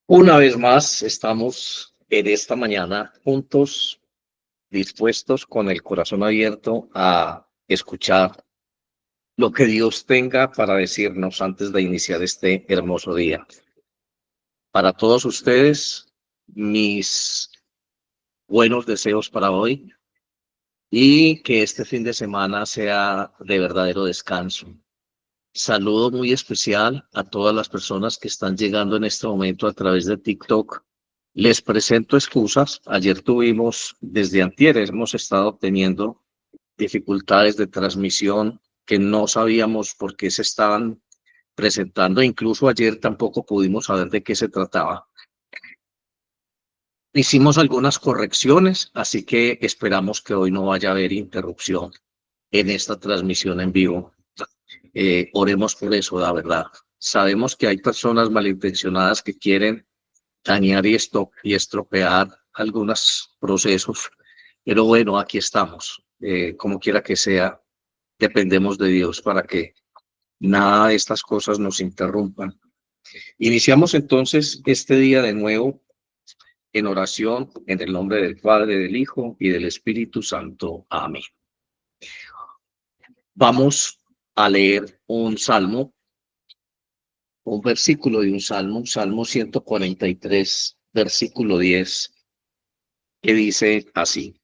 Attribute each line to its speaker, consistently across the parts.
Speaker 1: Una vez más, estamos en esta mañana juntos, dispuestos con el corazón abierto a escuchar lo que Dios tenga para decirnos antes de iniciar este hermoso día. Para todos ustedes, mis buenos deseos para hoy y que este fin de semana sea de verdadero descanso. Saludo muy especial a todas las personas que están llegando en este momento a través de TikTok. Les presento excusas. Ayer tuvimos, desde antier, hemos estado teniendo dificultades de transmisión que no sabíamos por qué se estaban presentando. Incluso ayer tampoco pudimos saber de qué se trataba. Hicimos algunas correcciones, así que esperamos que hoy no vaya a haber interrupción en esta transmisión en vivo. Oremos por eso, la verdad. Sabemos que hay personas malintencionadas que quieren dañar y estropear algunos procesos, pero bueno, aquí estamos. Como quiera que sea, dependemos de Dios para que nada de estas cosas nos interrumpan. Iniciamos entonces este día de nuevo en oración en el nombre del Padre, del Hijo y del Espíritu Santo. Amén. Vamos a leer un versículo de un Salmo 143, versículo 10, que dice así: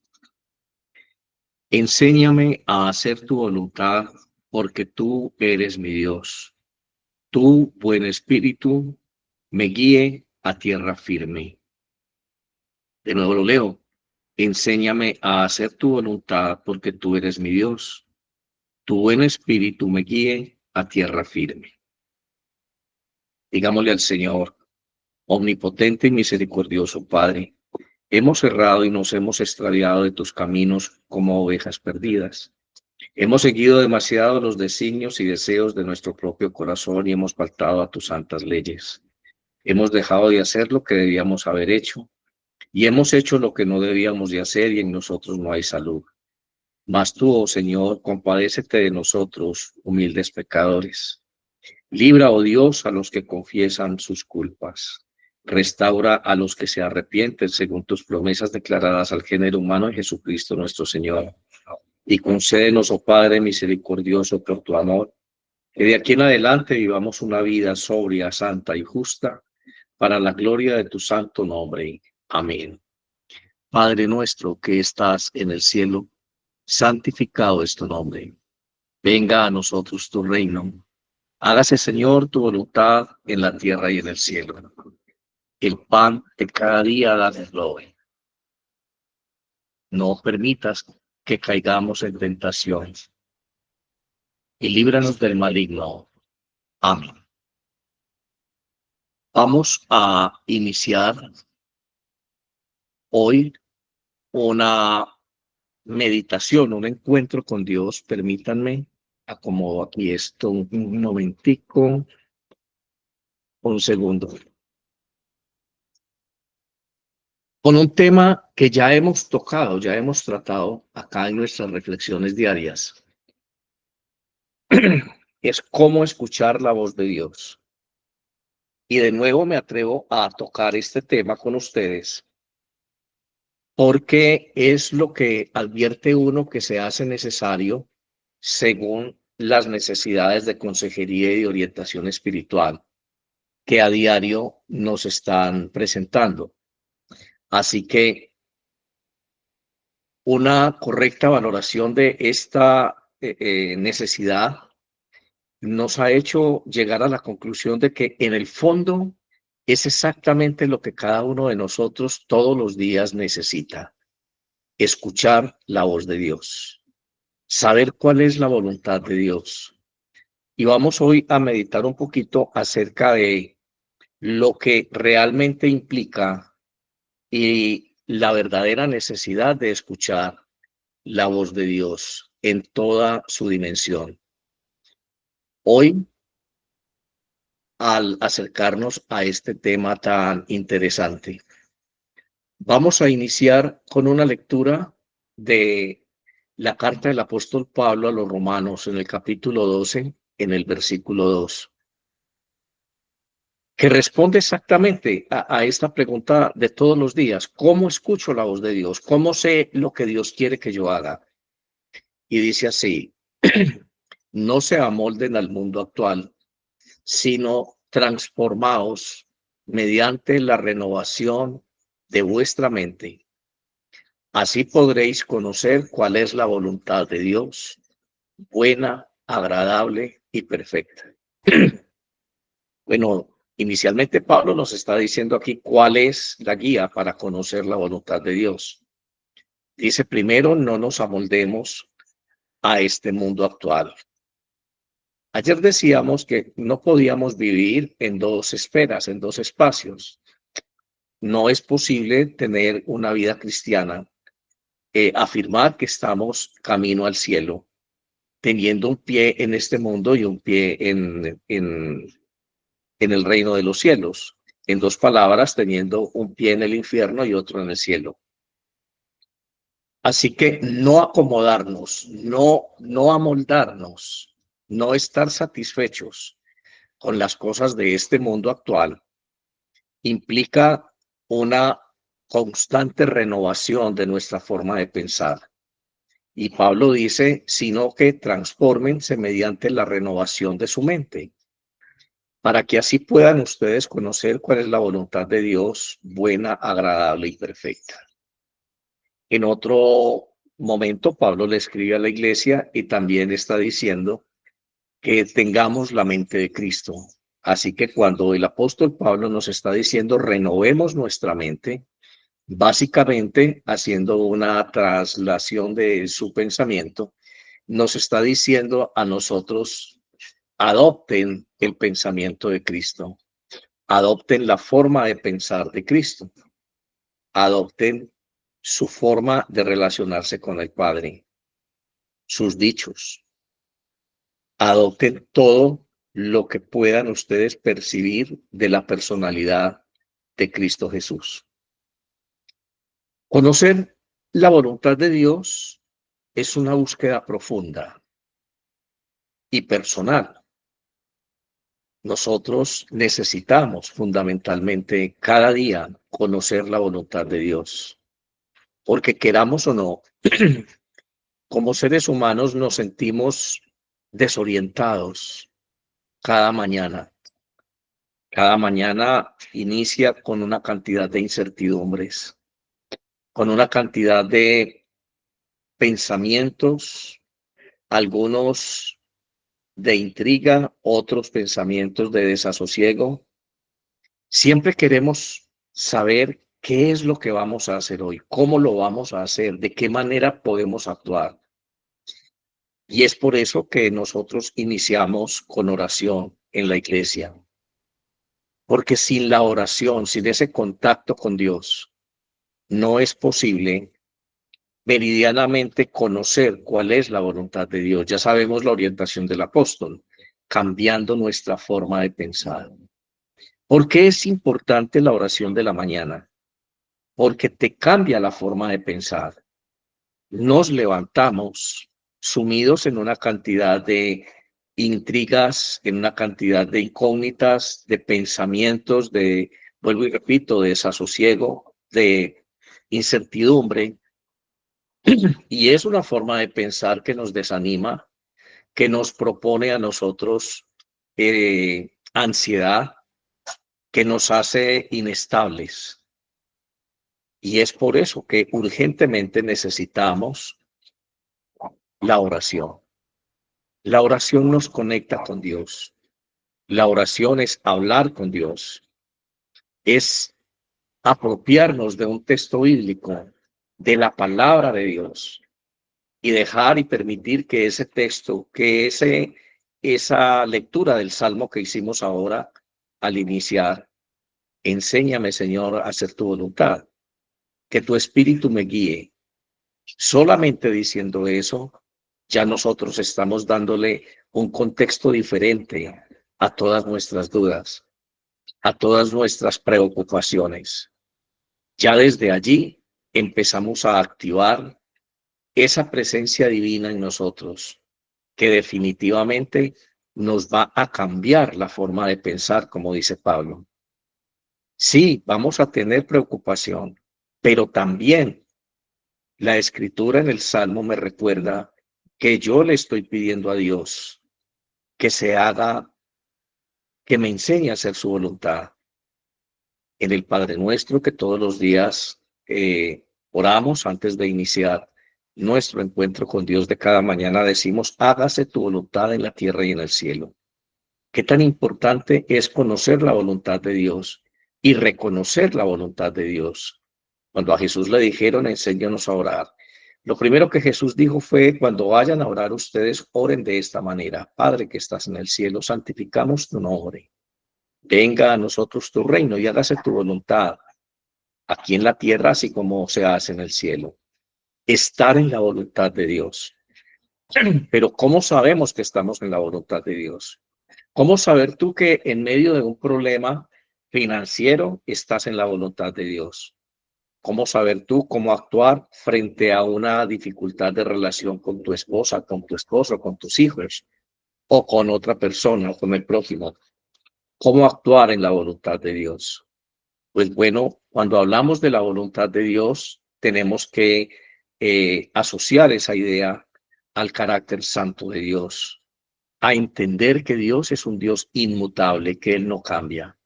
Speaker 1: Enséñame a hacer tu voluntad, porque tú eres mi Dios. Tu buen espíritu me guíe a tierra firme. De nuevo lo leo. Enséñame a hacer tu voluntad, porque tú eres mi Dios. Tu buen espíritu me guíe a tierra firme. Digámosle al Señor, omnipotente y misericordioso Padre, hemos errado y nos hemos extraviado de tus caminos como ovejas perdidas. Hemos seguido demasiado los designios y deseos de nuestro propio corazón y hemos faltado a tus santas leyes. Hemos dejado de hacer lo que debíamos haber hecho y hemos hecho lo que no debíamos de hacer y en nosotros no hay salud. Mas tú, oh Señor, compadécete de nosotros, humildes pecadores. Libra, oh Dios, a los que confiesan sus culpas. Restaura a los que se arrepienten según tus promesas declaradas al género humano en Jesucristo nuestro Señor. Y concédenos, oh Padre misericordioso, por tu amor, que de aquí en adelante vivamos una vida sobria, santa y justa, para la gloria de tu santo nombre. Amén. Padre nuestro que estás en el cielo, santificado es tu nombre. Venga a nosotros tu reino. Hágase, Señor, tu voluntad en la tierra y en el cielo. El pan de cada día danoslo hoy. No permitas que caigamos en tentación y líbranos del maligno. Amén. Vamos a iniciar hoy una meditación, un encuentro con Dios. Permítanme, acomodo aquí esto un momentico, un segundo. Con un tema que ya hemos tocado, ya hemos tratado acá en nuestras reflexiones diarias. Es cómo escuchar la voz de Dios. Y de nuevo me atrevo a tocar este tema con ustedes porque es lo que advierte uno que se hace necesario según las necesidades de consejería y de orientación espiritual que a diario nos están presentando. Así que una correcta valoración de esta necesidad nos ha hecho llegar a la conclusión de que en el fondo es exactamente lo que cada uno de nosotros todos los días necesita: escuchar la voz de Dios, saber cuál es la voluntad de Dios. Y vamos hoy a meditar un poquito acerca de lo que realmente implica y la verdadera necesidad de escuchar la voz de Dios en toda su dimensión. Hoy, al acercarnos a este tema tan interesante, vamos a iniciar con una lectura de la carta del apóstol Pablo a los Romanos en el capítulo 12, en el versículo 2, que responde exactamente a esta pregunta de todos los días. ¿Cómo escucho la voz de Dios? ¿Cómo sé lo que Dios quiere que yo haga? Y dice así, no se amolden al mundo actual, sino transformaos mediante la renovación de vuestra mente. Así podréis conocer cuál es la voluntad de Dios, buena, agradable y perfecta. Bueno, inicialmente Pablo nos está diciendo aquí cuál es la guía para conocer la voluntad de Dios. Dice, primero, no nos amoldemos a este mundo actual. Ayer decíamos que no podíamos vivir en dos esferas, en dos espacios. No es posible tener una vida cristiana, afirmar que estamos camino al cielo, teniendo un pie en este mundo y un pie en el reino de los cielos. En dos palabras, teniendo un pie en el infierno y otro en el cielo. Así que no acomodarnos, no amoldarnos, no estar satisfechos con las cosas de este mundo actual, implica una constante renovación de nuestra forma de pensar. Y Pablo dice, sino que transfórmense mediante la renovación de su mente, para que así puedan ustedes conocer cuál es la voluntad de Dios, buena, agradable y perfecta. En otro momento, Pablo le escribe a la iglesia y también está diciendo que tengamos la mente de Cristo. Así que cuando el apóstol Pablo nos está diciendo renovemos nuestra mente, básicamente haciendo una traslación de su pensamiento, nos está diciendo a nosotros, adopten el pensamiento de Cristo, adopten la forma de pensar de Cristo, adopten su forma de relacionarse con el Padre, sus dichos, adopten todo lo que puedan ustedes percibir de la personalidad de Cristo Jesús. Conocer la voluntad de Dios es una búsqueda profunda y personal. Nosotros necesitamos fundamentalmente cada día conocer la voluntad de Dios, porque queramos o no, como seres humanos nos sentimos desorientados cada mañana. Cada mañana inicia con una cantidad de incertidumbres, con una cantidad de pensamientos, algunos de intriga, otros pensamientos de desasosiego. Siempre queremos saber qué es lo que vamos a hacer hoy, cómo lo vamos a hacer, de qué manera podemos actuar. Y es por eso que nosotros iniciamos con oración en la iglesia. Porque sin la oración, sin ese contacto con Dios, no es posible meridianamente conocer cuál es la voluntad de Dios. Ya sabemos la orientación del apóstol, cambiando nuestra forma de pensar. ¿Por qué es importante la oración de la mañana? Porque te cambia la forma de pensar. Nos levantamos sumidos en una cantidad de intrigas, en una cantidad de incógnitas, de pensamientos, vuelvo y repito, de desasosiego, de incertidumbre. Y es una forma de pensar que nos desanima, que nos propone a nosotros ansiedad, que nos hace inestables. Y es por eso que urgentemente necesitamos la oración. La oración nos conecta con Dios. La oración es hablar con Dios. Es apropiarnos de un texto bíblico, de la palabra de Dios, y dejar y permitir que ese texto, esa lectura del Salmo que hicimos ahora al iniciar, enséñame, Señor, a hacer tu voluntad, que tu espíritu me guíe. Solamente diciendo eso, ya nosotros estamos dándole un contexto diferente a todas nuestras dudas, a todas nuestras preocupaciones. Ya desde allí empezamos a activar esa presencia divina en nosotros, que definitivamente nos va a cambiar la forma de pensar, como dice Pablo. Sí, vamos a tener preocupación, pero también la escritura en el Salmo me recuerda que yo le estoy pidiendo a Dios que se haga, que me enseñe a hacer su voluntad. En el Padre Nuestro, que todos los días oramos antes de iniciar nuestro encuentro con Dios de cada mañana, decimos, hágase tu voluntad en la tierra y en el cielo. Qué tan importante es conocer la voluntad de Dios y reconocer la voluntad de Dios. Cuando a Jesús le dijeron, enséñanos a orar, lo primero que Jesús dijo fue, cuando vayan a orar ustedes, oren de esta manera. Padre que estás en el cielo, santificamos tu nombre. Venga a nosotros tu reino y hágase tu voluntad, aquí en la tierra, así como se hace en el cielo. Estar en la voluntad de Dios. Pero ¿cómo sabemos que estamos en la voluntad de Dios? ¿Cómo saber tú que en medio de un problema financiero estás en la voluntad de Dios? ¿Cómo saber tú cómo actuar frente a una dificultad de relación con tu esposa, con tu esposo, con tus hijos o con otra persona o con el prójimo? ¿Cómo actuar en la voluntad de Dios? Pues bueno, cuando hablamos de la voluntad de Dios, tenemos que asociar esa idea al carácter santo de Dios, a entender que Dios es un Dios inmutable, que Él no cambia.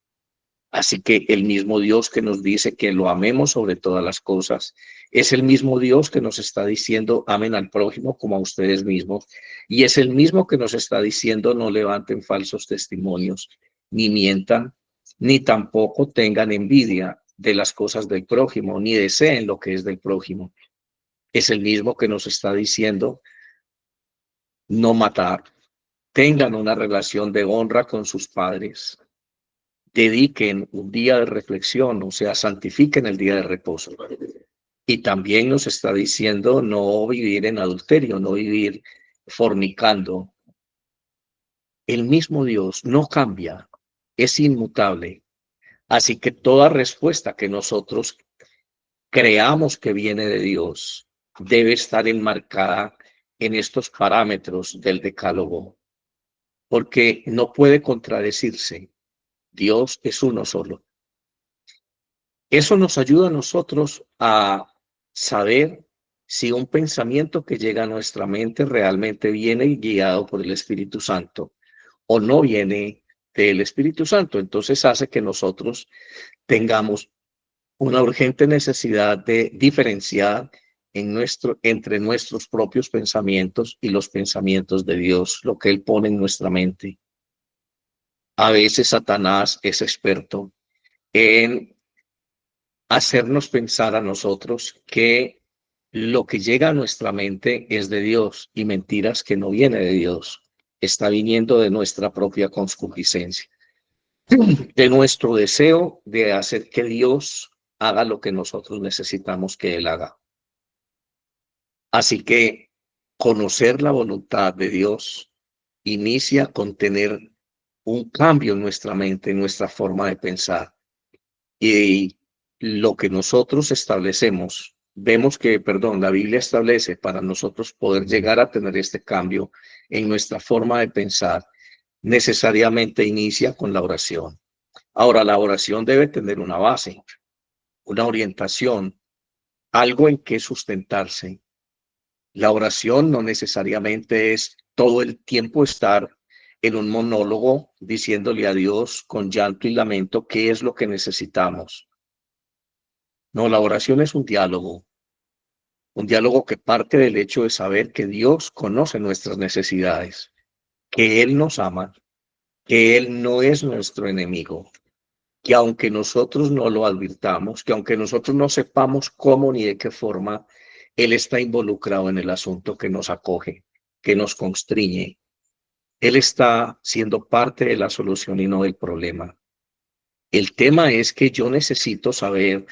Speaker 1: Así que el mismo Dios que nos dice que lo amemos sobre todas las cosas, es el mismo Dios que nos está diciendo amen al prójimo como a ustedes mismos. Y es el mismo que nos está diciendo no levanten falsos testimonios, ni mientan, ni tampoco tengan envidia de las cosas del prójimo, ni deseen lo que es del prójimo. Es el mismo que nos está diciendo no matar, tengan una relación de honra con sus padres, dediquen un día de reflexión, o sea, santifiquen el día de reposo. Y también nos está diciendo no vivir en adulterio, no vivir fornicando. El mismo Dios no cambia, es inmutable. Así que toda respuesta que nosotros creamos que viene de Dios debe estar enmarcada en estos parámetros del decálogo, porque no puede contradecirse. Dios es uno solo. Eso nos ayuda a nosotros a saber si un pensamiento que llega a nuestra mente realmente viene guiado por el Espíritu Santo o no viene del Espíritu Santo. Entonces hace que nosotros tengamos una urgente necesidad de diferenciar entre nuestros propios pensamientos y los pensamientos de Dios, lo que Él pone en nuestra mente. A veces Satanás es experto en hacernos pensar a nosotros que lo que llega a nuestra mente es de Dios y mentiras que no viene de Dios. Está viniendo de nuestra propia concupiscencia, de nuestro deseo de hacer que Dios haga lo que nosotros necesitamos que Él haga. Así que conocer la voluntad de Dios inicia con tener un cambio en nuestra mente, en nuestra forma de pensar. Y lo que nosotros establecemos, vemos que, perdón, la Biblia establece para nosotros poder llegar a tener este cambio en nuestra forma de pensar, necesariamente inicia con la oración. Ahora, la oración debe tener una base, una orientación, algo en que sustentarse. La oración no necesariamente es todo el tiempo estar en un monólogo diciéndole a Dios con llanto y lamento qué es lo que necesitamos. No, la oración es un diálogo que parte del hecho de saber que Dios conoce nuestras necesidades, que Él nos ama, que Él no es nuestro enemigo, que aunque nosotros no lo advirtamos, que aunque nosotros no sepamos cómo ni de qué forma, Él está involucrado en el asunto que nos acoge, que nos constriñe. Él está siendo parte de la solución y no del problema. El tema es que yo necesito saber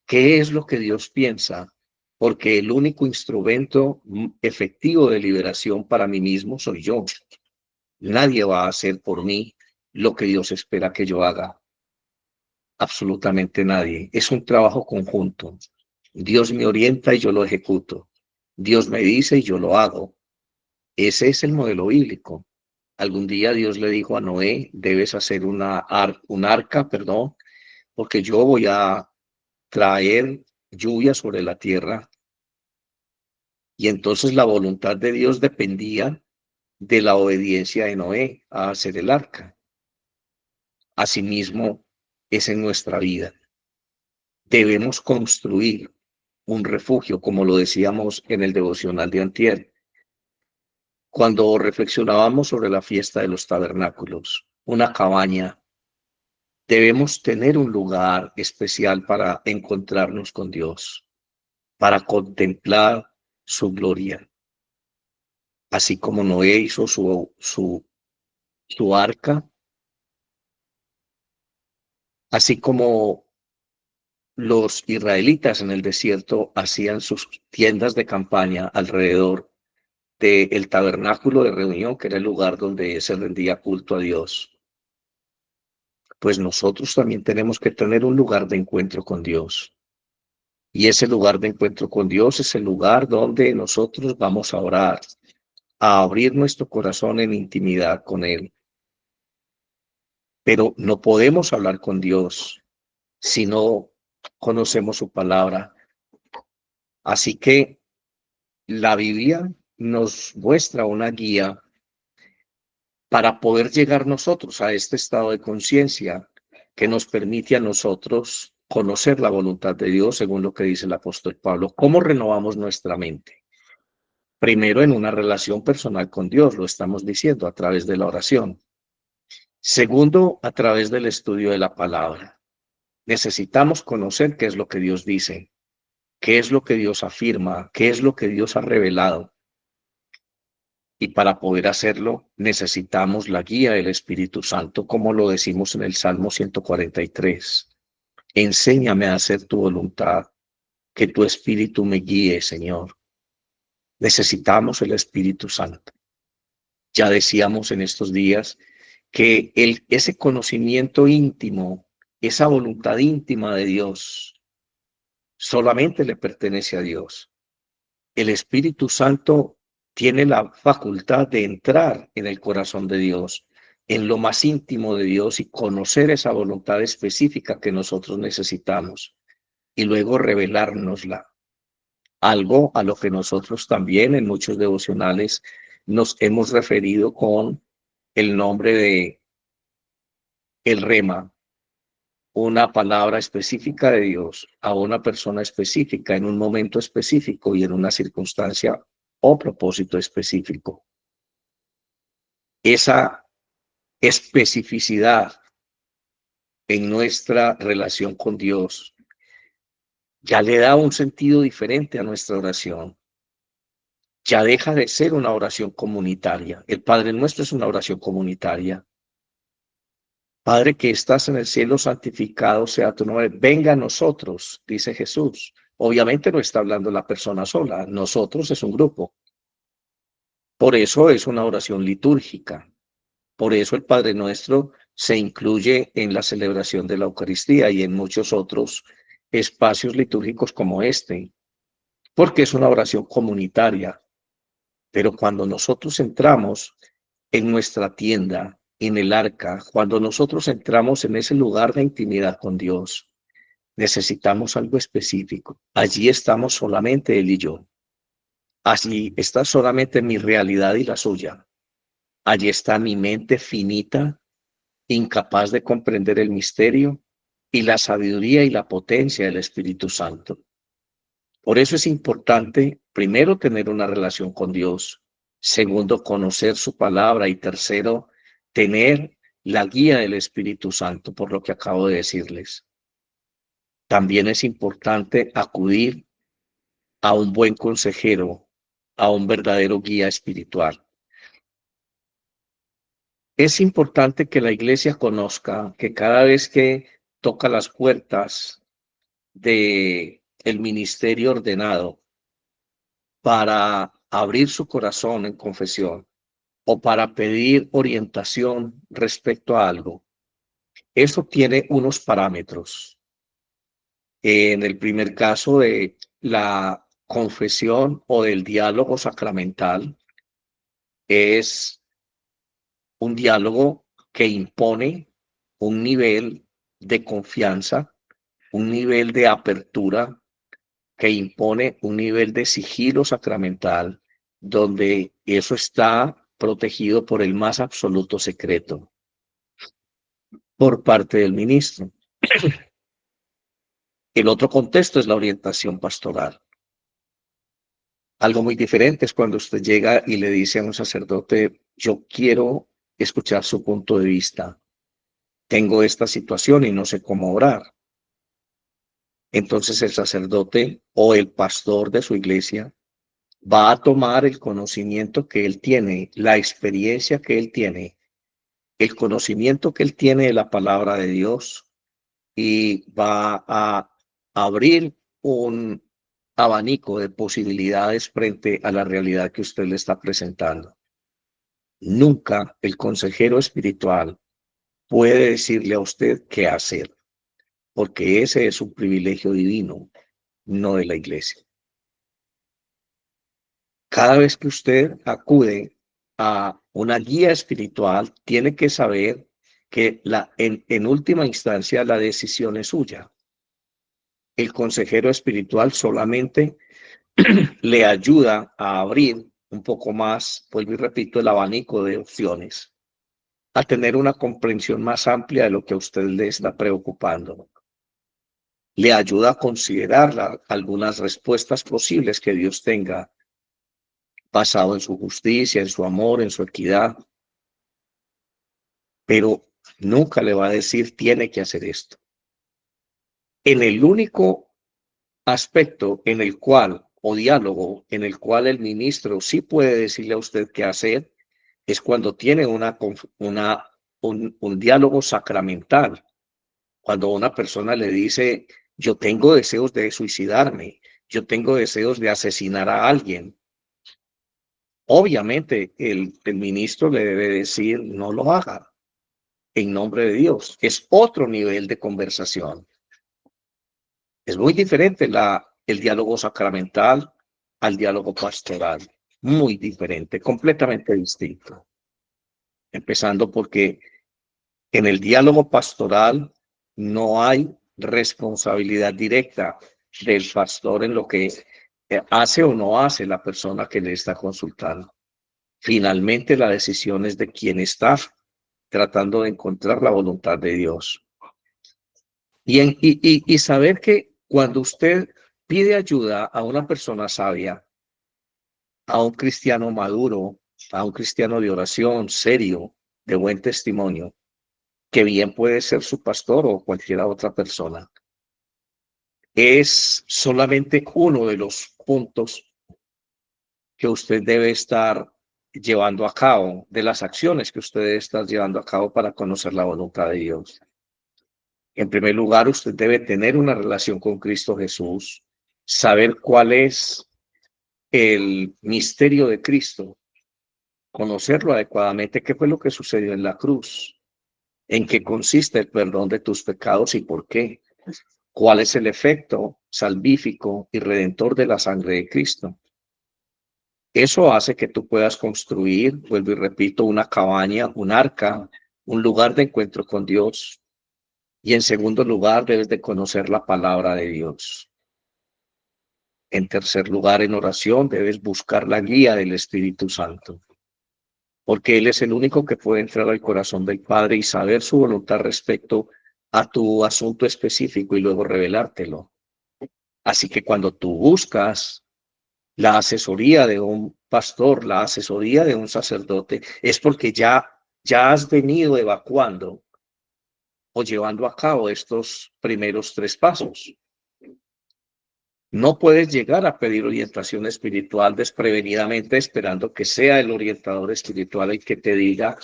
Speaker 1: qué es lo que Dios piensa, porque el único instrumento efectivo de liberación para mí mismo soy yo. Nadie va a hacer por mí lo que Dios espera que yo haga. Absolutamente nadie. Es un trabajo conjunto. Dios me orienta y yo lo ejecuto. Dios me dice y yo lo hago. Ese es el modelo bíblico. Algún día Dios le dijo a Noé, debes hacer un arca, perdón, porque yo voy a traer lluvia sobre la tierra. Y entonces la voluntad de Dios dependía de la obediencia de Noé a hacer el arca. Asimismo, es en nuestra vida. Debemos construir un refugio, como lo decíamos en el devocional de antier, cuando reflexionábamos sobre la fiesta de los tabernáculos, una cabaña. Debemos tener un lugar especial para encontrarnos con Dios, para contemplar su gloria, así como Noé hizo su arca, así como los israelitas en el desierto hacían sus tiendas de campaña alrededor del tabernáculo de reunión, que era el lugar donde se rendía culto a Dios. Pues nosotros también tenemos que tener un lugar de encuentro con Dios. Y ese lugar de encuentro con Dios es el lugar donde nosotros vamos a orar, a abrir nuestro corazón en intimidad con Él. Pero no podemos hablar con Dios si no conocemos su palabra. Así que la Biblia nos muestra una guía para poder llegar nosotros a este estado de conciencia que nos permite a nosotros conocer la voluntad de Dios, según lo que dice el apóstol Pablo. ¿Cómo renovamos nuestra mente? Primero, en una relación personal con Dios, lo estamos diciendo, a través de la oración. Segundo, a través del estudio de la palabra. Necesitamos conocer qué es lo que Dios dice, qué es lo que Dios afirma, qué es lo que Dios ha revelado. Y para poder hacerlo, necesitamos la guía del Espíritu Santo, como lo decimos en el Salmo 143. Enséñame a hacer tu voluntad, que tu Espíritu me guíe, Señor. Necesitamos el Espíritu Santo. Ya decíamos en estos días que ese conocimiento íntimo, esa voluntad íntima de Dios, solamente le pertenece a Dios. El Espíritu Santo tiene la facultad de entrar en el corazón de Dios, en lo más íntimo de Dios y conocer esa voluntad específica que nosotros necesitamos y luego revelárnosla. Algo a lo que nosotros también en muchos devocionales nos hemos referido con el nombre de el rema, una palabra específica de Dios a una persona específica en un momento específico y en una circunstancia o propósito específico. Esa especificidad en nuestra relación con Dios ya le da un sentido diferente a nuestra oración. Ya deja de ser una oración comunitaria. El Padre Nuestro es una oración comunitaria. Padre que estás en el cielo, santificado sea tu nombre. Venga a nosotros, dice Jesús. Obviamente no está hablando la persona sola. Nosotros es un grupo. Por eso es una oración litúrgica. Por eso el Padre Nuestro se incluye en la celebración de la Eucaristía y en muchos otros espacios litúrgicos como este, porque es una oración comunitaria. Pero cuando nosotros entramos en nuestra tienda, en el arca, cuando nosotros entramos en ese lugar de intimidad con Dios, necesitamos algo específico. Allí estamos solamente Él y yo. Allí está solamente mi realidad y la suya. Allí está mi mente finita, incapaz de comprender el misterio y la sabiduría y la potencia del Espíritu Santo. Por eso es importante, primero, tener una relación con Dios. Segundo, conocer su palabra. Y tercero, tener la guía del Espíritu Santo, por lo que acabo de decirles. También es importante acudir a un buen consejero, a un verdadero guía espiritual. Es importante que la iglesia conozca que cada vez que toca las puertas de el ministerio ordenado para abrir su corazón en confesión o para pedir orientación respecto a algo, eso tiene unos parámetros. En el primer caso de la confesión o del diálogo sacramental, es un diálogo que impone un nivel de confianza, un nivel de apertura que impone un nivel de sigilo sacramental, donde eso está protegido por el más absoluto secreto por parte del ministro. El otro contexto es la orientación pastoral. Algo muy diferente es cuando usted llega y le dice a un sacerdote, yo quiero escuchar su punto de vista. Tengo esta situación y no sé cómo orar. Entonces el sacerdote o el pastor de su iglesia va a tomar el conocimiento que él tiene, la experiencia que él tiene, el conocimiento que él tiene de la palabra de Dios y va a abrir un abanico de posibilidades frente a la realidad que usted le está presentando. Nunca el consejero espiritual puede decirle a usted qué hacer, porque ese es un privilegio divino, no de la iglesia. Cada vez que usted acude a una guía espiritual, tiene que saber que en última instancia la decisión es suya. El consejero espiritual solamente le ayuda a abrir un poco más, vuelvo y repito, el abanico de opciones, a tener una comprensión más amplia de lo que a usted le está preocupando. Le ayuda a considerar algunas respuestas posibles que Dios tenga basado en su justicia, en su amor, en su equidad, pero nunca le va a decir tiene que hacer esto. En el único aspecto en el cual, o diálogo, en el cual el ministro sí puede decirle a usted qué hacer, es cuando tiene un diálogo sacramental. Cuando una persona le dice, yo tengo deseos de suicidarme, yo tengo deseos de asesinar a alguien. Obviamente el ministro le debe decir, no lo haga, en nombre de Dios. Es otro nivel de conversación. Es muy diferente el diálogo sacramental al diálogo pastoral. Muy diferente, completamente distinto. Empezando porque en el diálogo pastoral no hay responsabilidad directa del pastor en lo que hace o no hace la persona que le está consultando. Finalmente, la decisión es de quien está tratando de encontrar la voluntad de Dios. Y saber que cuando usted pide ayuda a una persona sabia, a un cristiano maduro, a un cristiano de oración, serio, de buen testimonio, que bien puede ser su pastor o cualquier otra persona, es solamente uno de los puntos que usted debe estar llevando a cabo, de las acciones que usted debe estar llevando a cabo para conocer la voluntad de Dios. En primer lugar, usted debe tener una relación con Cristo Jesús, saber cuál es el misterio de Cristo, conocerlo adecuadamente, qué fue lo que sucedió en la cruz, en qué consiste el perdón de tus pecados y por qué, cuál es el efecto salvífico y redentor de la sangre de Cristo. Eso hace que tú puedas construir, vuelvo y repito, una cabaña, un arca, un lugar de encuentro con Dios. Y en segundo lugar, debes de conocer la palabra de Dios. En tercer lugar, en oración, debes buscar la guía del Espíritu Santo, porque Él es el único que puede entrar al corazón del Padre y saber su voluntad respecto a tu asunto específico y luego revelártelo. Así que cuando tú buscas la asesoría de un pastor, la asesoría de un sacerdote, es porque ya has venido evacuando o llevando a cabo estos primeros tres pasos. No puedes llegar a pedir orientación espiritual desprevenidamente esperando que sea el orientador espiritual el que te diga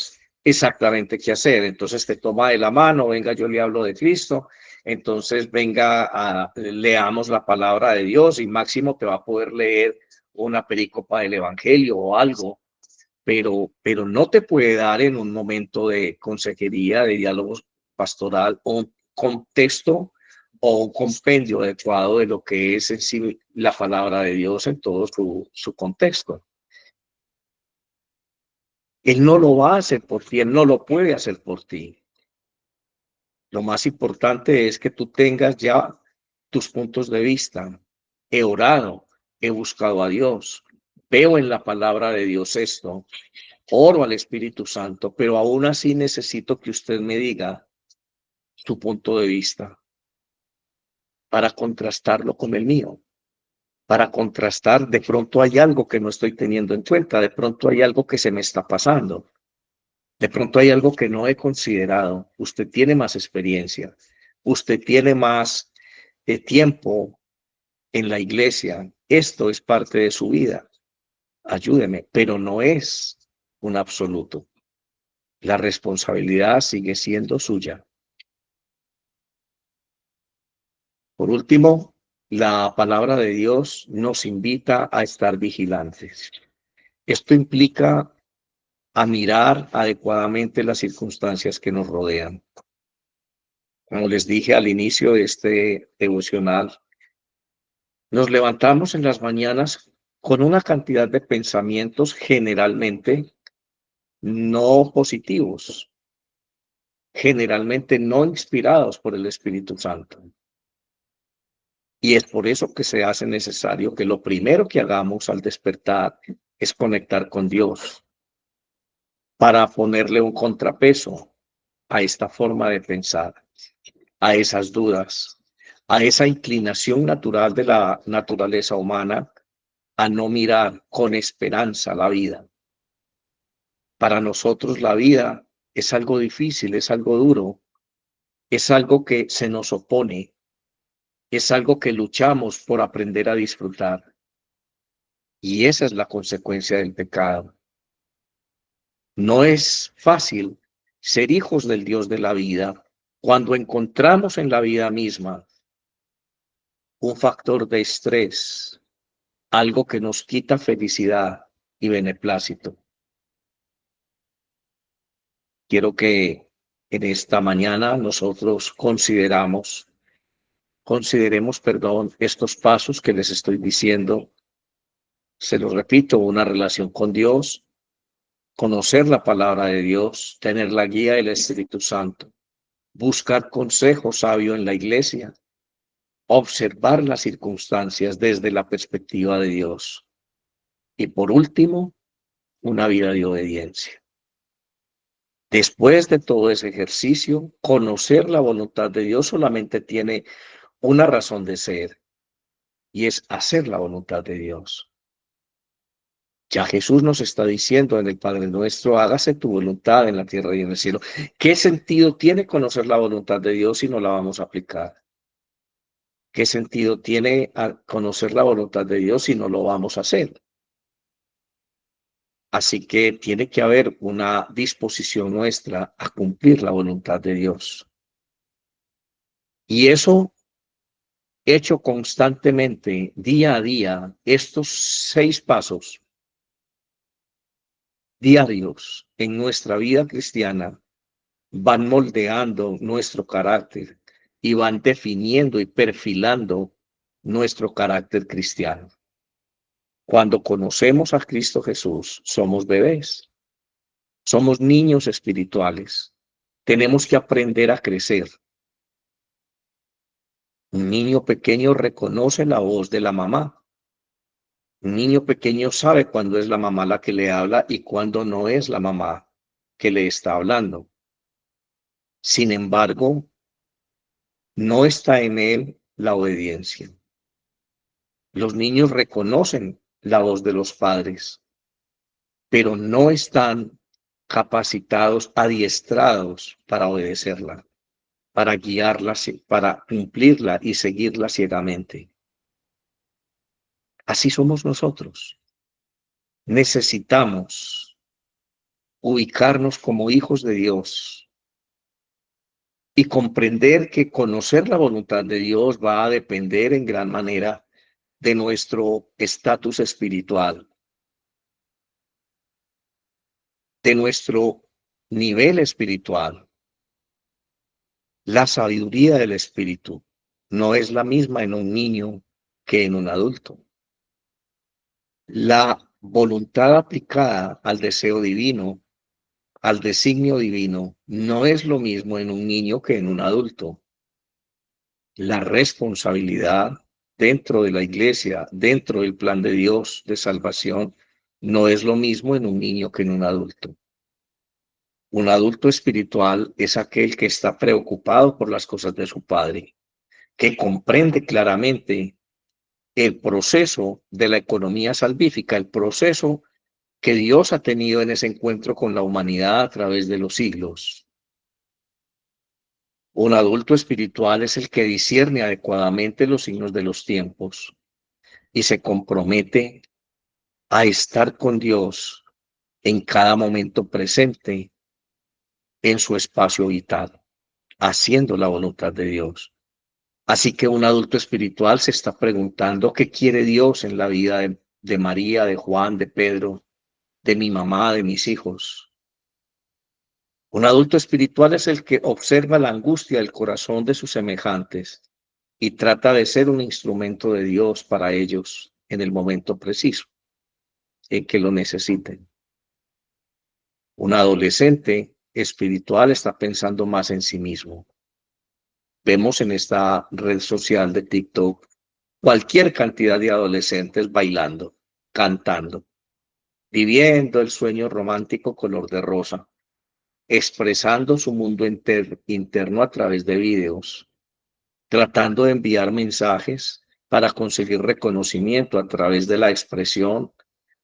Speaker 1: exactamente qué hacer. Entonces te toma de la mano, venga, yo le hablo de Cristo, entonces venga, leamos la palabra de Dios y máximo te va a poder leer una pericopa del Evangelio o algo, pero no te puede dar en un momento de consejería, de diálogo pastoral, un contexto o un compendio adecuado de lo que es en sí la palabra de Dios en todo su contexto. Él no lo va a hacer por ti, él no lo puede hacer por ti. Lo más importante es que tú tengas ya tus puntos de vista. He orado, he buscado a Dios, veo en la palabra de Dios esto, oro al Espíritu Santo, pero aún así necesito que usted me diga su punto de vista para contrastarlo con el mío, para contrastar, de pronto hay algo que no estoy teniendo en cuenta, de pronto hay algo que se me está pasando, de pronto hay algo que no he considerado. Usted tiene más experiencia, usted tiene más tiempo en la iglesia, esto es parte de su vida, ayúdeme, pero no es un absoluto. La responsabilidad sigue siendo suya. Por último, la palabra de Dios nos invita a estar vigilantes. Esto implica a mirar adecuadamente las circunstancias que nos rodean. Como les dije al inicio de este devocional, nos levantamos en las mañanas con una cantidad de pensamientos generalmente no positivos, generalmente no inspirados por el Espíritu Santo. Y es por eso que se hace necesario que lo primero que hagamos al despertar es conectar con Dios para ponerle un contrapeso a esta forma de pensar, a esas dudas, a esa inclinación natural de la naturaleza humana a no mirar con esperanza la vida. Para nosotros la vida es algo difícil, es algo duro, es algo que se nos opone, es algo que luchamos por aprender a disfrutar. Y esa es la consecuencia del pecado. No es fácil ser hijos del Dios de la vida cuando encontramos en la vida misma un factor de estrés, algo que nos quita felicidad y beneplácito. Quiero que en esta mañana nosotros consideremos, estos pasos que les estoy diciendo. Se los repito, una relación con Dios, conocer la palabra de Dios, tener la guía del Espíritu Santo, buscar consejo sabio en la iglesia, observar las circunstancias desde la perspectiva de Dios. Y por último, una vida de obediencia. Después de todo ese ejercicio, conocer la voluntad de Dios solamente tiene una razón de ser y es hacer la voluntad de Dios. Ya Jesús nos está diciendo en el Padre Nuestro, hágase tu voluntad en la tierra y en el cielo. ¿Qué sentido tiene conocer la voluntad de Dios si no la vamos a aplicar? ¿Qué sentido tiene conocer la voluntad de Dios si no lo vamos a hacer? Así que tiene que haber una disposición nuestra a cumplir la voluntad de Dios. Y eso hecho constantemente, día a día, estos 6 pasos diarios en nuestra vida cristiana van moldeando nuestro carácter y van definiendo y perfilando nuestro carácter cristiano. Cuando conocemos a Cristo Jesús, somos bebés, somos niños espirituales. Tenemos que aprender a crecer. Un niño pequeño reconoce la voz de la mamá. Un niño pequeño sabe cuándo es la mamá la que le habla y cuándo no es la mamá que le está hablando. Sin embargo, no está en él la obediencia. Los niños reconocen la voz de los padres, pero no están capacitados, adiestrados para obedecerla, para guiarla, para cumplirla y seguirla ciegamente. Así somos nosotros. Necesitamos ubicarnos como hijos de Dios y comprender que conocer la voluntad de Dios va a depender en gran manera de nuestro estatus espiritual, de nuestro nivel espiritual. La sabiduría del espíritu no es la misma en un niño que en un adulto. La voluntad aplicada al deseo divino, al designio divino no es lo mismo en un niño que en un adulto. La responsabilidad dentro de la iglesia, dentro del plan de Dios de salvación, no es lo mismo en un niño que en un adulto. Un adulto espiritual es aquel que está preocupado por las cosas de su padre, que comprende claramente el proceso de la economía salvífica, el proceso que Dios ha tenido en ese encuentro con la humanidad a través de los siglos. Un adulto espiritual es el que discierne adecuadamente los signos de los tiempos y se compromete a estar con Dios en cada momento presente en su espacio vital, haciendo la voluntad de Dios. Así que un adulto espiritual se está preguntando qué quiere Dios en la vida de María, de Juan, de Pedro, de mi mamá, de mis hijos. Un adulto espiritual es el que observa la angustia del corazón de sus semejantes y trata de ser un instrumento de Dios para ellos en el momento preciso en que lo necesiten. Un adolescente espiritual está pensando más en sí mismo. Vemos en esta red social de TikTok cualquier cantidad de adolescentes bailando, cantando, viviendo el sueño romántico color de rosa, expresando su mundo interno a través de videos, tratando de enviar mensajes para conseguir reconocimiento a través de la expresión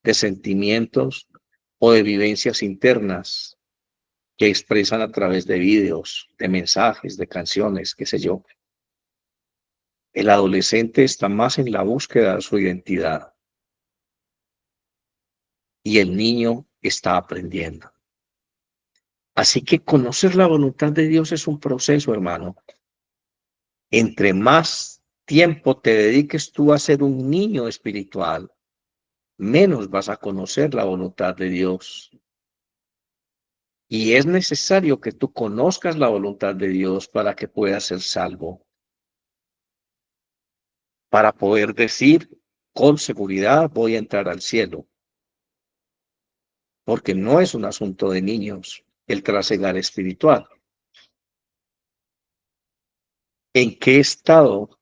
Speaker 1: de sentimientos o de vivencias internas que expresan a través de videos, de mensajes, de canciones, qué sé yo. El adolescente está más en la búsqueda de su identidad y el niño está aprendiendo. Así que conocer la voluntad de Dios es un proceso, hermano. Entre más tiempo te dediques tú a ser un niño espiritual, menos vas a conocer la voluntad de Dios. Y es necesario que tú conozcas la voluntad de Dios para que puedas ser salvo, para poder decir con seguridad voy a entrar al cielo, porque no es un asunto de niños el trasegar espiritual. ¿En qué estado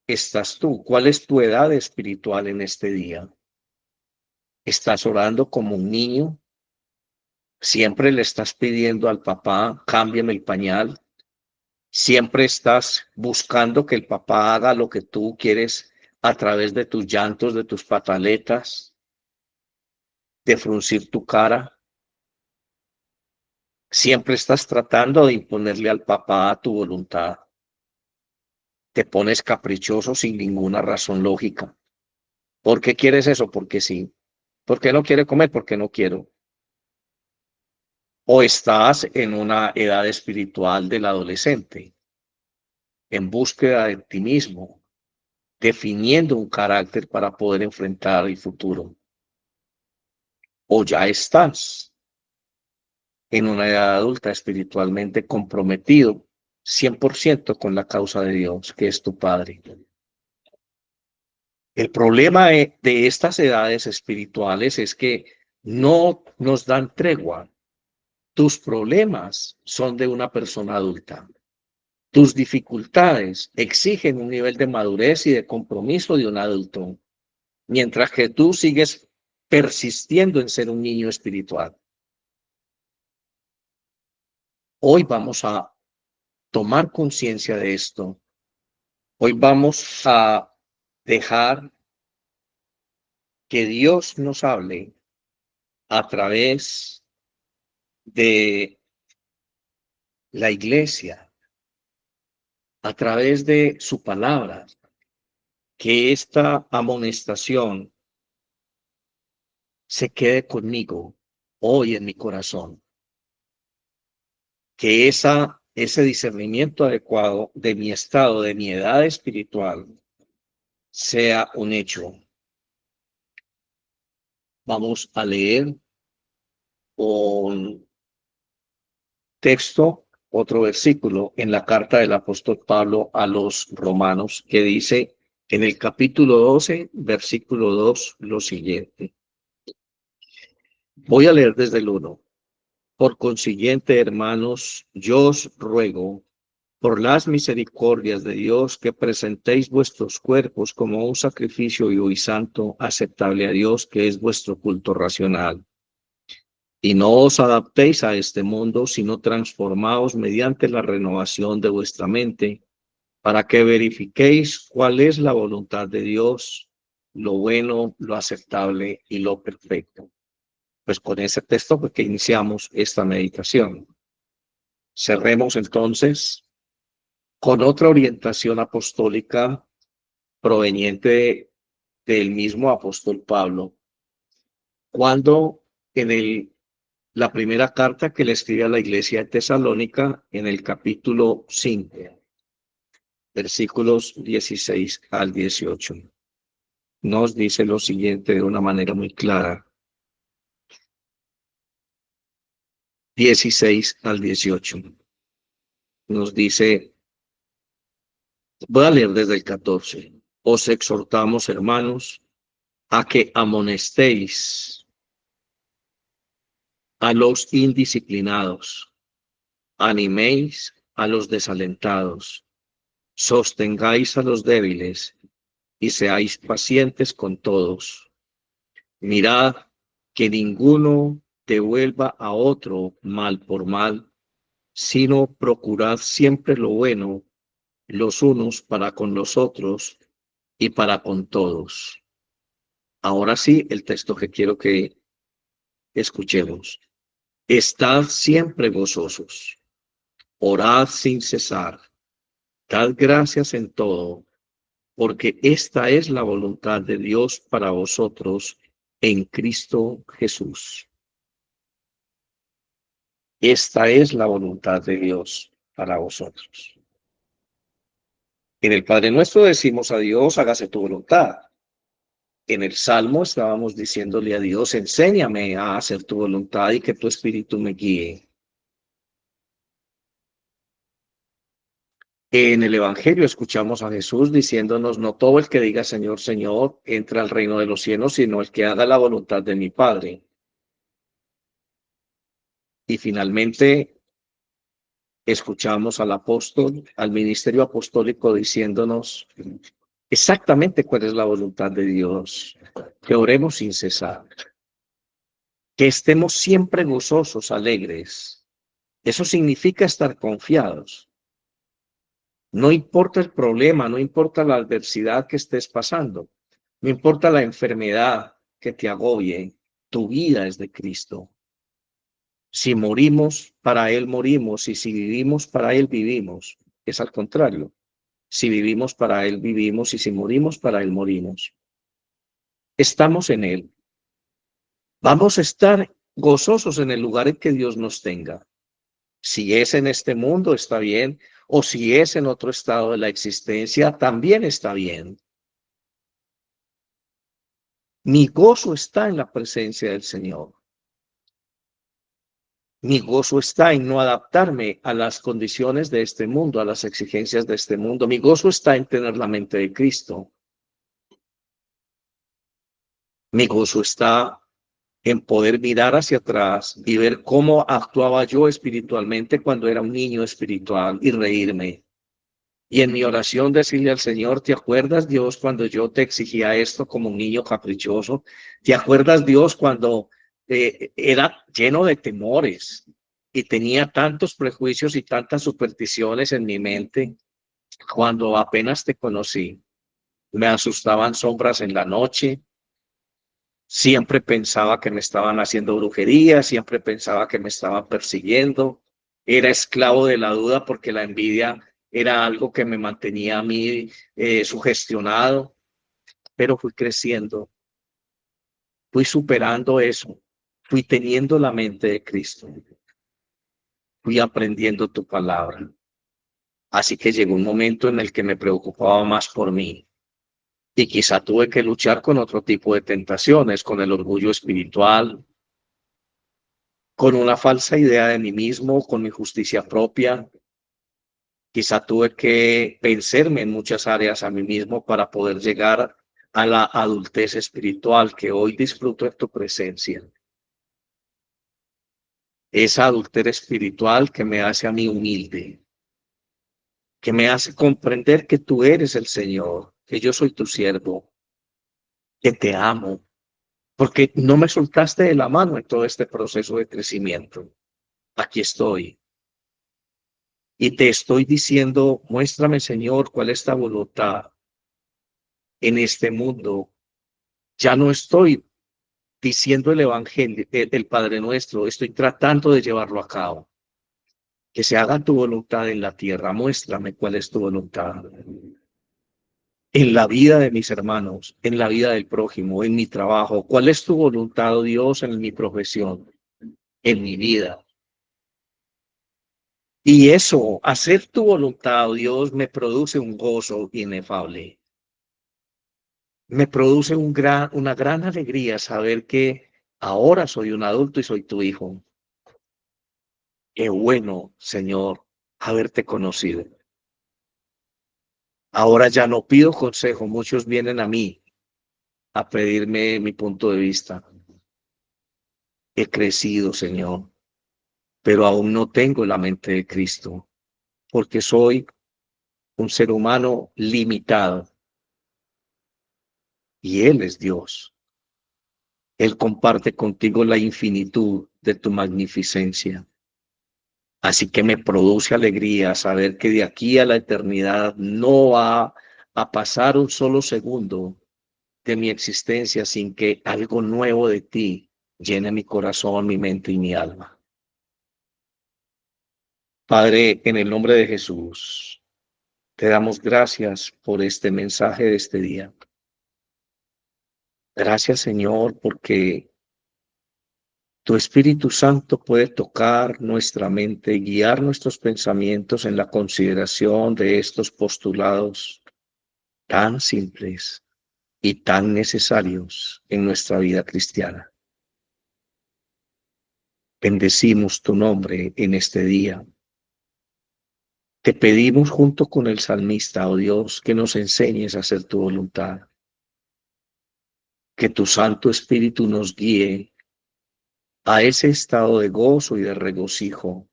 Speaker 1: estás tú? ¿Cuál es tu edad espiritual en este día? ¿Estás orando como un niño? ¿Siempre le estás pidiendo al papá, cámbiame el pañal? ¿Siempre estás buscando que el papá haga lo que tú quieres a través de tus llantos, de tus pataletas, de fruncir tu cara? ¿Siempre estás tratando de imponerle al papá tu voluntad? Te pones caprichoso sin ninguna razón lógica. ¿Por qué quieres eso? Porque sí. ¿Por qué no quiere comer? Porque no quiero. O estás en una edad espiritual del adolescente, en búsqueda de ti mismo, definiendo un carácter para poder enfrentar el futuro. O ya estás en una edad adulta espiritualmente comprometido 100% con la causa de Dios, que es tu Padre. El problema de estas edades espirituales es que no nos dan tregua. Tus problemas son de una persona adulta. Tus dificultades exigen un nivel de madurez y de compromiso de un adulto, mientras que tú sigues persistiendo en ser un niño espiritual. Hoy vamos a tomar conciencia de esto. Hoy vamos a dejar que Dios nos hable a través de la iglesia, a través de su palabra, que esta amonestación se quede conmigo hoy en mi corazón, que ese discernimiento adecuado de mi estado, de mi edad espiritual, sea un hecho. Vamos a leer un texto, otro versículo en la carta del apóstol Pablo a los romanos, que dice en el capítulo 12, versículo 2, lo siguiente. Voy a leer desde el 1. Por consiguiente, hermanos, yo os ruego, por las misericordias de Dios, que presentéis vuestros cuerpos como un sacrificio vivo y santo, aceptable a Dios, que es vuestro culto racional. Y no os adaptéis a este mundo, sino transformaos mediante la renovación de vuestra mente, para que verifiquéis cuál es la voluntad de Dios, lo bueno, lo aceptable y lo perfecto. Pues con ese texto fue que iniciamos esta meditación. Cerremos entonces con otra orientación apostólica proveniente del mismo apóstol Pablo, cuando en la primera carta que le escribe a la iglesia de Tesalónica, en el capítulo 5, versículos 16 al 18, nos dice lo siguiente de una manera muy clara. 16 al 18. Nos dice, voy a leer desde el 14. Os exhortamos, hermanos, a que amonestéis a los indisciplinados, animéis a los desalentados, sostengáis a los débiles y seáis pacientes con todos. Mirad que ninguno devuelva a otro mal por mal, sino procurad siempre lo bueno los unos para con los otros y para con todos. Ahora sí, el texto que quiero que escuchemos. Estad siempre gozosos, orad sin cesar, dad gracias en todo, porque esta es la voluntad de Dios para vosotros en Cristo Jesús. Esta es la voluntad de Dios para vosotros. En el Padre Nuestro decimos a Dios, hágase tu voluntad. En el Salmo estábamos diciéndole a Dios, enséñame a hacer tu voluntad y que tu espíritu me guíe. En el Evangelio escuchamos a Jesús diciéndonos, no todo el que diga Señor, Señor, entra al reino de los cielos, sino el que haga la voluntad de mi Padre. Y finalmente escuchamos al apóstol, al ministerio apostólico diciéndonos exactamente cuál es la voluntad de Dios, que oremos sin cesar, que estemos siempre gozosos, alegres. Eso significa estar confiados. No importa el problema, no importa la adversidad que estés pasando, no importa la enfermedad que te agobie, tu vida es de Cristo. Si morimos, para Él morimos, y si vivimos, para Él vivimos. Es al contrario. Si vivimos, para Él vivimos, y si morimos, para Él morimos. Estamos en Él. Vamos a estar gozosos en el lugar en que Dios nos tenga. Si es en este mundo, está bien, o si es en otro estado de la existencia, también está bien. Mi gozo está en la presencia del Señor. Mi gozo está en no adaptarme a las condiciones de este mundo, a las exigencias de este mundo. Mi gozo está en tener la mente de Cristo. Mi gozo está en poder mirar hacia atrás y ver cómo actuaba yo espiritualmente cuando era un niño espiritual y reírme. Y en mi oración decirle al Señor, ¿te acuerdas, Dios, cuando yo te exigía esto como un niño caprichoso? ¿Te acuerdas, Dios, cuando era lleno de temores y tenía tantos prejuicios y tantas supersticiones en mi mente? Cuando apenas te conocí, me asustaban sombras en la noche. Siempre pensaba que me estaban haciendo brujería, siempre pensaba que me estaban persiguiendo. Era esclavo de la duda porque la envidia era algo que me mantenía a mí sugestionado, pero fui creciendo, fui superando eso, fui teniendo la mente de Cristo, fui aprendiendo tu palabra. Así que llegó un momento en el que me preocupaba más por mí y quizá tuve que luchar con otro tipo de tentaciones, con el orgullo espiritual, con una falsa idea de mí mismo, con mi justicia propia. Quizá tuve que vencerme en muchas áreas a mí mismo para poder llegar a la adultez espiritual que hoy disfruto en tu presencia. esa adultera espiritual que me hace a mí humilde, que me hace comprender que tú eres el Señor, que yo soy tu siervo, que te amo, porque no me soltaste de la mano en todo este proceso de crecimiento. Aquí estoy. Y te estoy diciendo, muéstrame, Señor, cuál es tu voluntad en este mundo. Ya no estoy diciendo el Evangelio, el Padre Nuestro, estoy tratando de llevarlo a cabo. Que se haga tu voluntad en la tierra. Muéstrame cuál es tu voluntad en la vida de mis hermanos, en la vida del prójimo, en mi trabajo. ¿Cuál es tu voluntad, oh Dios, en mi profesión, en mi vida? Y eso, hacer tu voluntad, oh Dios, me produce un gozo inefable. Me produce una gran alegría saber que ahora soy un adulto y soy tu hijo. Qué bueno, Señor, haberte conocido. Ahora ya no pido consejo, muchos vienen a mí a pedirme mi punto de vista. He crecido, Señor, pero aún no tengo la mente de Cristo, porque soy un ser humano limitado y Él es Dios. Él comparte contigo la infinitud de tu magnificencia. Así que me produce alegría saber que de aquí a la eternidad no va a pasar un solo segundo de mi existencia sin que algo nuevo de ti llene mi corazón, mi mente y mi alma. Padre, en el nombre de Jesús, te damos gracias por este mensaje de este día. Gracias, Señor, porque tu Espíritu Santo puede tocar nuestra mente y guiar nuestros pensamientos en la consideración de estos postulados tan simples y tan necesarios en nuestra vida cristiana. Bendecimos tu nombre en este día. Te pedimos junto con el salmista, oh Dios, que nos enseñes a hacer tu voluntad, que tu Santo Espíritu nos guíe a ese estado de gozo y de regocijo,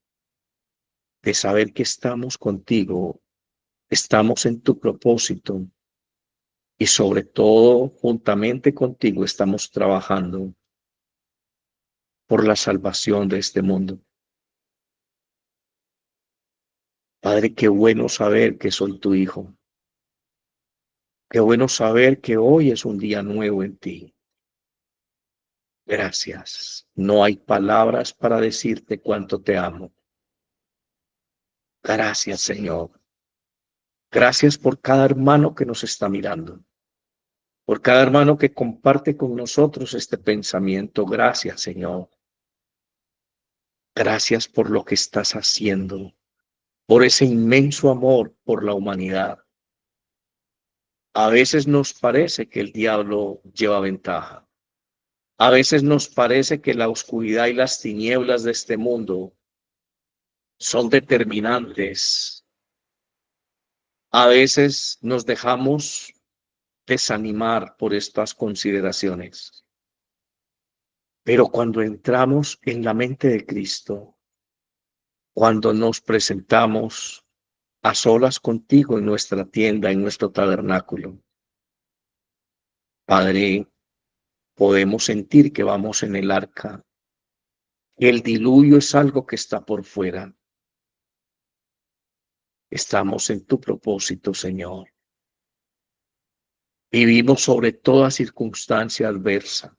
Speaker 1: de saber que estamos contigo, estamos en tu propósito y sobre todo juntamente contigo estamos trabajando por la salvación de este mundo. Padre, qué bueno saber que soy tu hijo. Qué bueno saber que hoy es un día nuevo en ti. Gracias. No hay palabras para decirte cuánto te amo. Gracias, Señor. Gracias por cada hermano que nos está mirando, por cada hermano que comparte con nosotros este pensamiento. Gracias, Señor. Gracias por lo que estás haciendo, por ese inmenso amor por la humanidad. A veces nos parece que el diablo lleva ventaja. A veces nos parece que la oscuridad y las tinieblas de este mundo son determinantes. A veces nos dejamos desanimar por estas consideraciones. Pero cuando entramos en la mente de Cristo, cuando nos presentamos a solas contigo en nuestra tienda, en nuestro tabernáculo, Padre, podemos sentir que vamos en el arca. El diluvio es algo que está por fuera. Estamos en tu propósito, Señor. Vivimos sobre toda circunstancia adversa.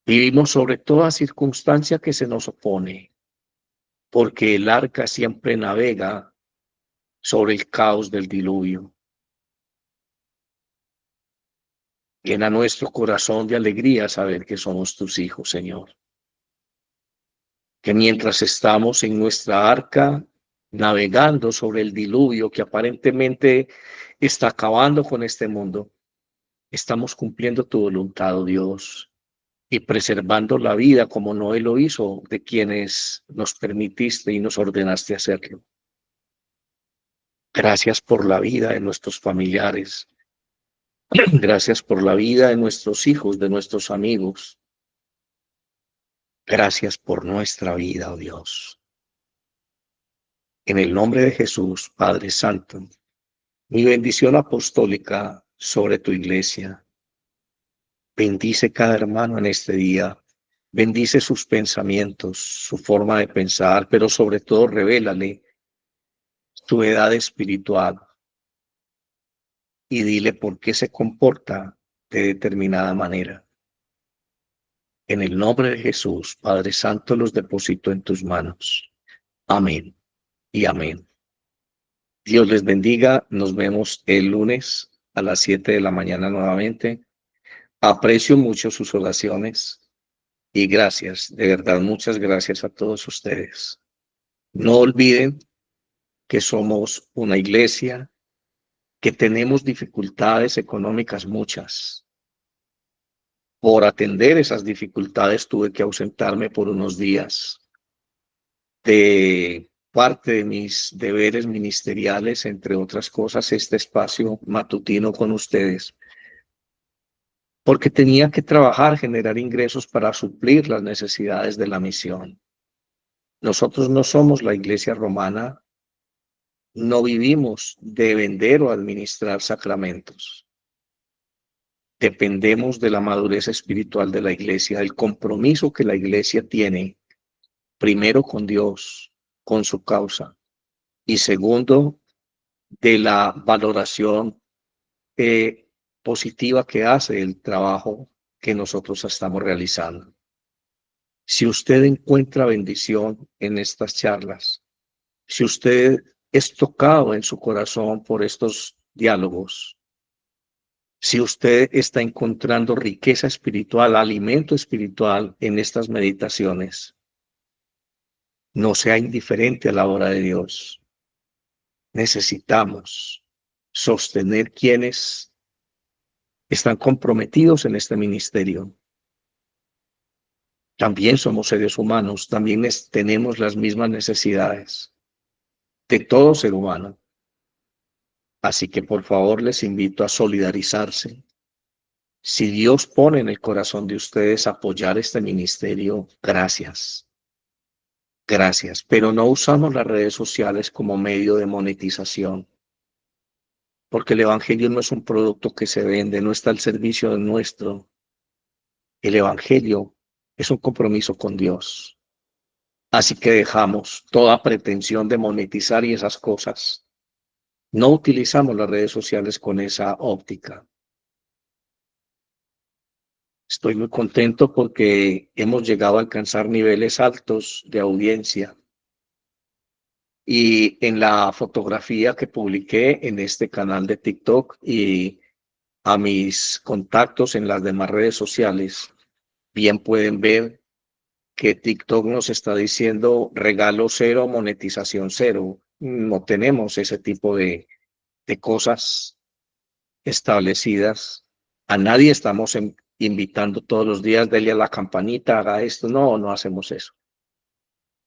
Speaker 1: Vivimos sobre toda circunstancia que se nos opone, porque el arca siempre navega sobre el caos del diluvio. Llena nuestro corazón de alegría saber que somos tus hijos, Señor. Que mientras estamos en nuestra arca, navegando sobre el diluvio que aparentemente está acabando con este mundo, estamos cumpliendo tu voluntad, oh Dios, y preservando la vida como Noé lo hizo de quienes nos permitiste y nos ordenaste hacerlo. Gracias por la vida de nuestros familiares. Gracias por la vida de nuestros hijos, de nuestros amigos. Gracias por nuestra vida, oh Dios. En el nombre de Jesús, Padre Santo, mi bendición apostólica sobre tu iglesia. Bendice cada hermano en este día. Bendice sus pensamientos, su forma de pensar, pero sobre todo revélale su edad espiritual y dile por qué se comporta de determinada manera. En el nombre de Jesús, Padre Santo, los deposito en tus manos. Amén y amén. Dios les bendiga. Nos vemos el lunes a las 7 de la mañana nuevamente. Aprecio mucho sus oraciones y gracias, de verdad, muchas gracias a todos ustedes. No olviden que somos una iglesia, que tenemos dificultades económicas muchas. Por atender esas dificultades tuve que ausentarme por unos días de parte de mis deberes ministeriales, entre otras cosas, este espacio matutino con ustedes, porque tenía que trabajar, generar ingresos para suplir las necesidades de la misión. Nosotros no somos la iglesia romana, no vivimos de vender o administrar sacramentos. Dependemos de la madurez espiritual de la iglesia, del compromiso que la iglesia tiene, primero con Dios, con su causa, y segundo, de la valoración positiva que hace el trabajo que nosotros estamos realizando. Si usted encuentra bendición en estas charlas, si usted es tocado en su corazón por estos diálogos, si usted está encontrando riqueza espiritual, alimento espiritual en estas meditaciones, no sea indiferente a la obra de Dios. Necesitamos sostener quienes están comprometidos en este ministerio. También somos seres humanos, también tenemos las mismas necesidades de todo ser humano. Así que por favor les invito a solidarizarse. Si Dios pone en el corazón de ustedes apoyar este ministerio, gracias. Gracias. Pero no usamos las redes sociales como medio de monetización, porque el evangelio no es un producto que se vende, no está al servicio de nuestro. El evangelio es un compromiso con Dios. Así que dejamos toda pretensión de monetizar y esas cosas. No utilizamos las redes sociales con esa óptica. Estoy muy contento porque hemos llegado a alcanzar niveles altos de audiencia. Y en la fotografía que publiqué en este canal de TikTok y a mis contactos en las demás redes sociales, bien pueden ver que TikTok nos está diciendo regalo cero, monetización cero. No tenemos ese tipo de cosas establecidas. A nadie estamos invitando todos los días, dele a la campanita, haga esto. No, no hacemos eso.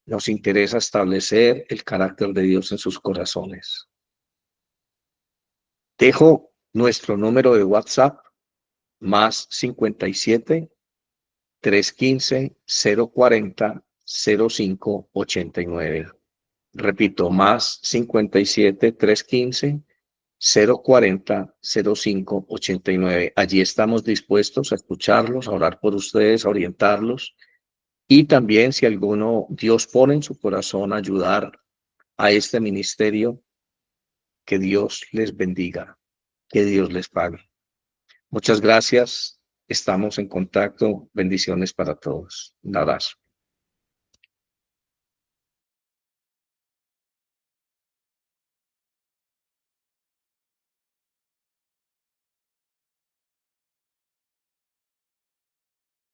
Speaker 1: Nos interesa establecer el carácter de Dios en sus corazones. Dejo nuestro número de WhatsApp, más 57 315 040 0589. Repito, más 57 315 040 0589. Allí estamos dispuestos a escucharlos, a orar por ustedes, a orientarlos. Y también si alguno Dios pone en su corazón ayudar a este ministerio, que Dios les bendiga, que Dios les pague. Muchas gracias. Estamos en contacto. Bendiciones para todos. Un abrazo.